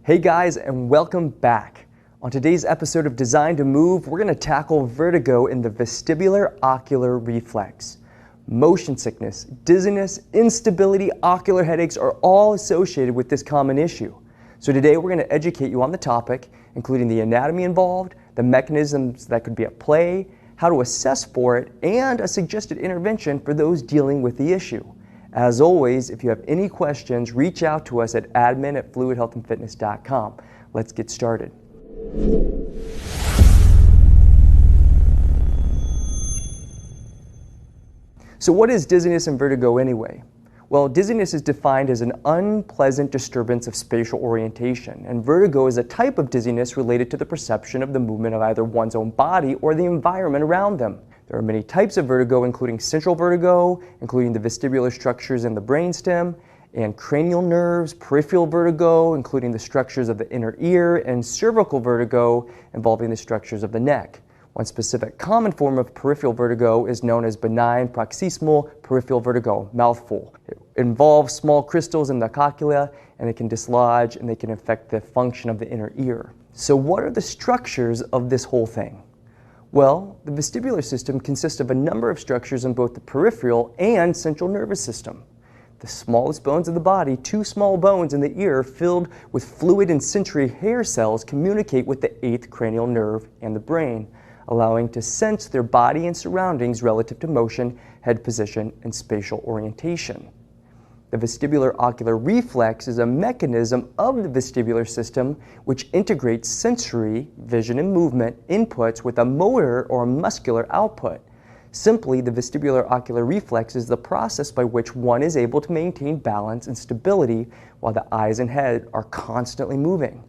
Hey guys, and welcome back. On today's episode of Design to Move, we're going to tackle vertigo in the vestibular ocular reflex. Motion sickness, dizziness, instability, ocular headaches are all associated with this common issue. So today we're going to educate you on the topic, including the anatomy involved, the mechanisms that could be at play, how to assess for it, and a suggested intervention for those dealing with the issue. As always, if you have any questions, reach out to us at admin@fluidhealthandfitness.com. Let's get started. So what is dizziness and vertigo anyway? Well, dizziness is defined as an unpleasant disturbance of spatial orientation, and vertigo is a type of dizziness related to the perception of the movement of either one's own body or the environment around them. There are many types of vertigo, including central vertigo, including the vestibular structures in the brainstem, and cranial nerves, peripheral vertigo, including the structures of the inner ear, and cervical vertigo, involving the structures of the neck. One specific common form of peripheral vertigo is known as benign paroxysmal peripheral vertigo, mouthful. It involves small crystals in the cochlea, and it can dislodge and they can affect the function of the inner ear. So what are the structures of this whole thing? Well, the vestibular system consists of a number of structures in both the peripheral and central nervous system. The smallest bones of the body, two small bones in the ear filled with fluid and sensory hair cells, communicate with the 8th cranial nerve and the brain, allowing to sense their body and surroundings relative to motion, head position, and spatial orientation. The vestibular ocular reflex is a mechanism of the vestibular system which integrates sensory, vision and movement inputs with a motor or muscular output. Simply, the vestibular ocular reflex is the process by which one is able to maintain balance and stability while the eyes and head are constantly moving.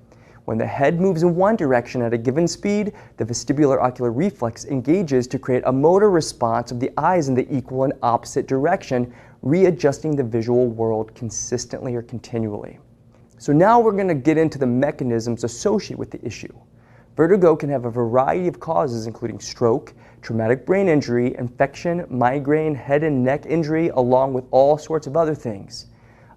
When the head moves in one direction at a given speed, the vestibular ocular reflex engages to create a motor response of the eyes in the equal and opposite direction, readjusting the visual world consistently or continually. So now we're going to get into the mechanisms associated with the issue. Vertigo can have a variety of causes, including stroke, traumatic brain injury, infection, migraine, head and neck injury, along with all sorts of other things.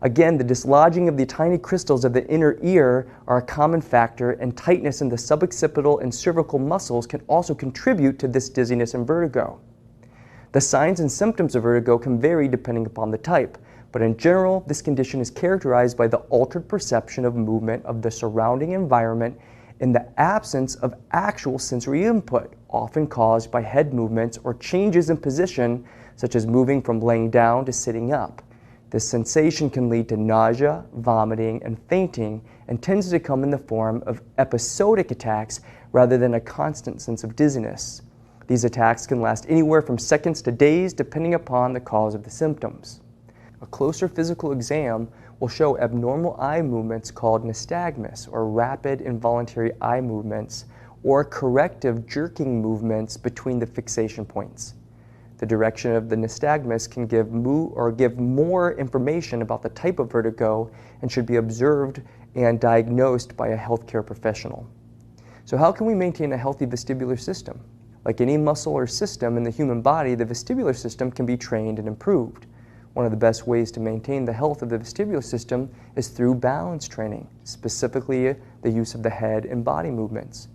Again, the dislodging of the tiny crystals of the inner ear are a common factor, and tightness in the suboccipital and cervical muscles can also contribute to this dizziness and vertigo. The signs and symptoms of vertigo can vary depending upon the type, but in general, this condition is characterized by the altered perception of movement of the surrounding environment in the absence of actual sensory input, often caused by head movements or changes in position, such as moving from laying down to sitting up. This sensation can lead to nausea, vomiting, and fainting, and tends to come in the form of episodic attacks rather than a constant sense of dizziness. These attacks can last anywhere from seconds to days, depending upon the cause of the symptoms. A closer physical exam will show abnormal eye movements called nystagmus, or rapid involuntary eye movements, or corrective jerking movements between the fixation points. The direction of the nystagmus can give more information about the type of vertigo and should be observed and diagnosed by a healthcare professional. So how can we maintain a healthy vestibular system? Like any muscle or system in the human body, the vestibular system can be trained and improved. One of the best ways to maintain the health of the vestibular system is through balance training, specifically the use of the head and body movements.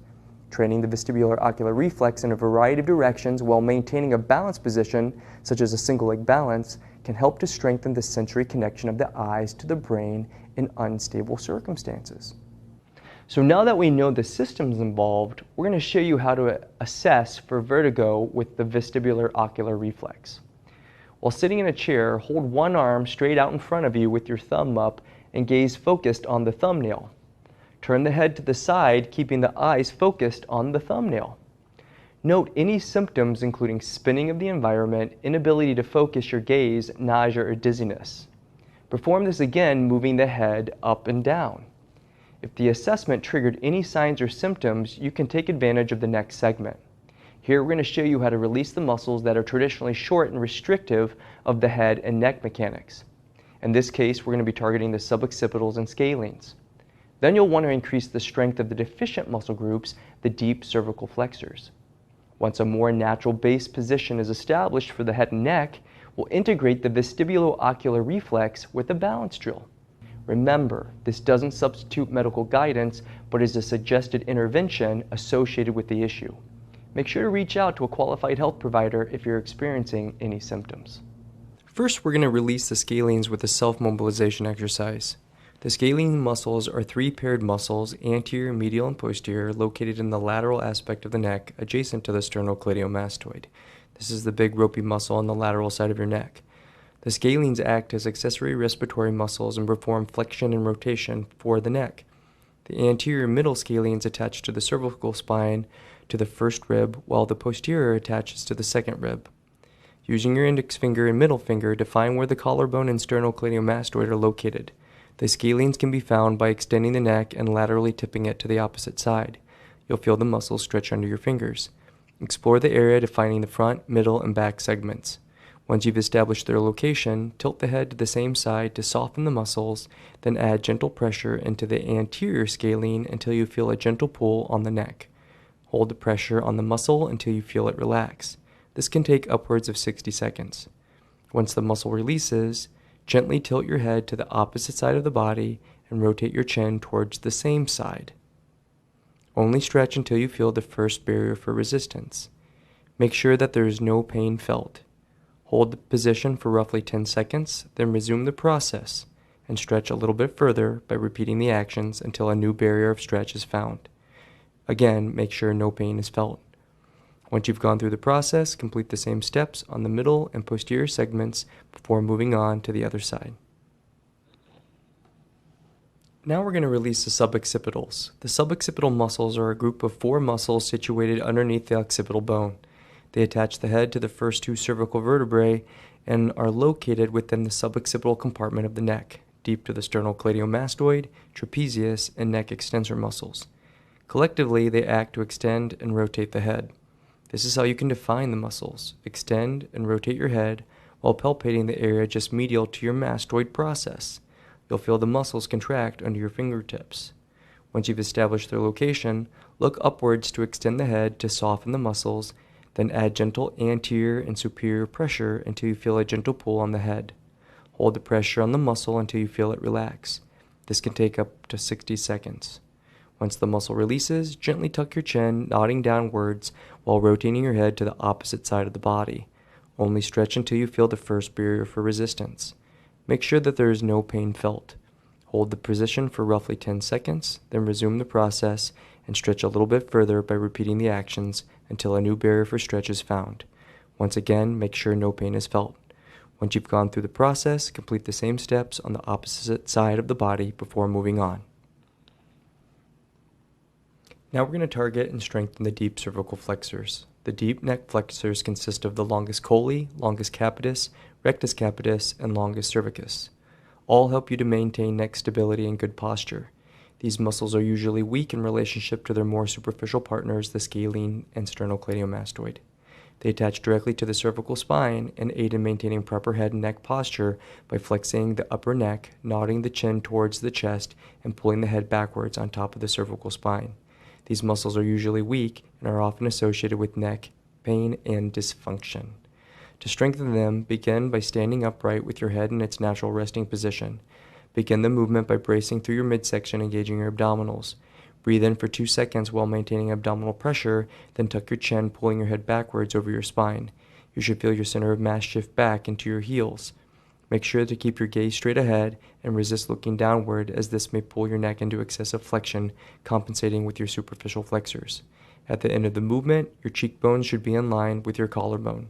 Training the vestibular ocular reflex in a variety of directions while maintaining a balanced position, such as a single leg balance, can help to strengthen the sensory connection of the eyes to the brain in unstable circumstances. So now that we know the systems involved, we're going to show you how to assess for vertigo with the vestibular ocular reflex. While sitting in a chair, hold one arm straight out in front of you with your thumb up and gaze focused on the thumbnail. Turn the head to the side, keeping the eyes focused on the thumbnail. Note any symptoms including spinning of the environment, inability to focus your gaze, nausea, or dizziness. Perform this again, moving the head up and down. If the assessment triggered any signs or symptoms, you can take advantage of the next segment. Here we're going to show you how to release the muscles that are traditionally short and restrictive of the head and neck mechanics. In this case, we're going to be targeting the suboccipitals and scalenes. Then you'll want to increase the strength of the deficient muscle groups, the deep cervical flexors. Once a more natural base position is established for the head and neck, we'll integrate the vestibulo-ocular reflex with a balance drill. Remember, this doesn't substitute medical guidance, but is a suggested intervention associated with the issue. Make sure to reach out to a qualified health provider if you're experiencing any symptoms. First, we're going to release the scalenes with a self-mobilization exercise. The scalene muscles are three paired muscles, anterior, medial, and posterior, located in the lateral aspect of the neck, adjacent to the sternocleidomastoid. This is the big ropey muscle on the lateral side of your neck. The scalenes act as accessory respiratory muscles and perform flexion and rotation for the neck. The anterior middle scalenes attach to the cervical spine to the first rib, while the posterior attaches to the second rib. Using your index finger and middle finger, define where the collarbone and sternocleidomastoid are located. The scalenes can be found by extending the neck and laterally tipping it to the opposite side. You'll feel the muscles stretch under your fingers. Explore the area, defining the front, middle, and back segments. Once you've established their location, tilt the head to the same side to soften the muscles, then add gentle pressure into the anterior scalene until you feel a gentle pull on the neck. Hold the pressure on the muscle until you feel it relax. This can take upwards of 60 seconds. Once the muscle releases, gently tilt your head to the opposite side of the body and rotate your chin towards the same side. Only stretch until you feel the first barrier for resistance. Make sure that there is no pain felt. Hold the position for roughly 10 seconds, then resume the process and stretch a little bit further by repeating the actions until a new barrier of stretch is found. Again, make sure no pain is felt. Once you've gone through the process, complete the same steps on the middle and posterior segments before moving on to the other side. Now we're going to release the suboccipitals. The suboccipital muscles are a group of 4 muscles situated underneath the occipital bone. They attach the head to the first 2 cervical vertebrae and are located within the suboccipital compartment of the neck, deep to the sternocleidomastoid, trapezius, and neck extensor muscles. Collectively, they act to extend and rotate the head. This is how you can define the muscles. Extend and rotate your head while palpating the area just medial to your mastoid process. You'll feel the muscles contract under your fingertips. Once you've established their location, look upwards to extend the head to soften the muscles, then add gentle anterior and superior pressure until you feel a gentle pull on the head. Hold the pressure on the muscle until you feel it relax. This can take up to 60 seconds. Once the muscle releases, gently tuck your chin, nodding downwards while rotating your head to the opposite side of the body. Only stretch until you feel the first barrier for resistance. Make sure that there is no pain felt. Hold the position for roughly 10 seconds, then resume the process and stretch a little bit further by repeating the actions until a new barrier for stretch is found. Once again, make sure no pain is felt. Once you've gone through the process, complete the same steps on the opposite side of the body before moving on. Now we're going to target and strengthen the deep cervical flexors. The deep neck flexors consist of the longus colli, longus capitis, rectus capitis, and longus cervicus. All help you to maintain neck stability and good posture. These muscles are usually weak in relationship to their more superficial partners, the scalene and sternocleidomastoid. They attach directly to the cervical spine and aid in maintaining proper head and neck posture by flexing the upper neck, nodding the chin towards the chest, and pulling the head backwards on top of the cervical spine. These muscles are usually weak and are often associated with neck pain and dysfunction. To strengthen them, begin by standing upright with your head in its natural resting position. Begin the movement by bracing through your midsection, engaging your abdominals. Breathe in for 2 seconds while maintaining abdominal pressure, then tuck your chin, pulling your head backwards over your spine. You should feel your center of mass shift back into your heels. Make sure to keep your gaze straight ahead and resist looking downward, as this may pull your neck into excessive flexion, compensating with your superficial flexors. At the end of the movement, your cheekbones should be in line with your collarbone.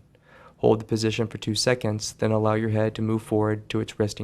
Hold the position for 2 seconds, then allow your head to move forward to its resting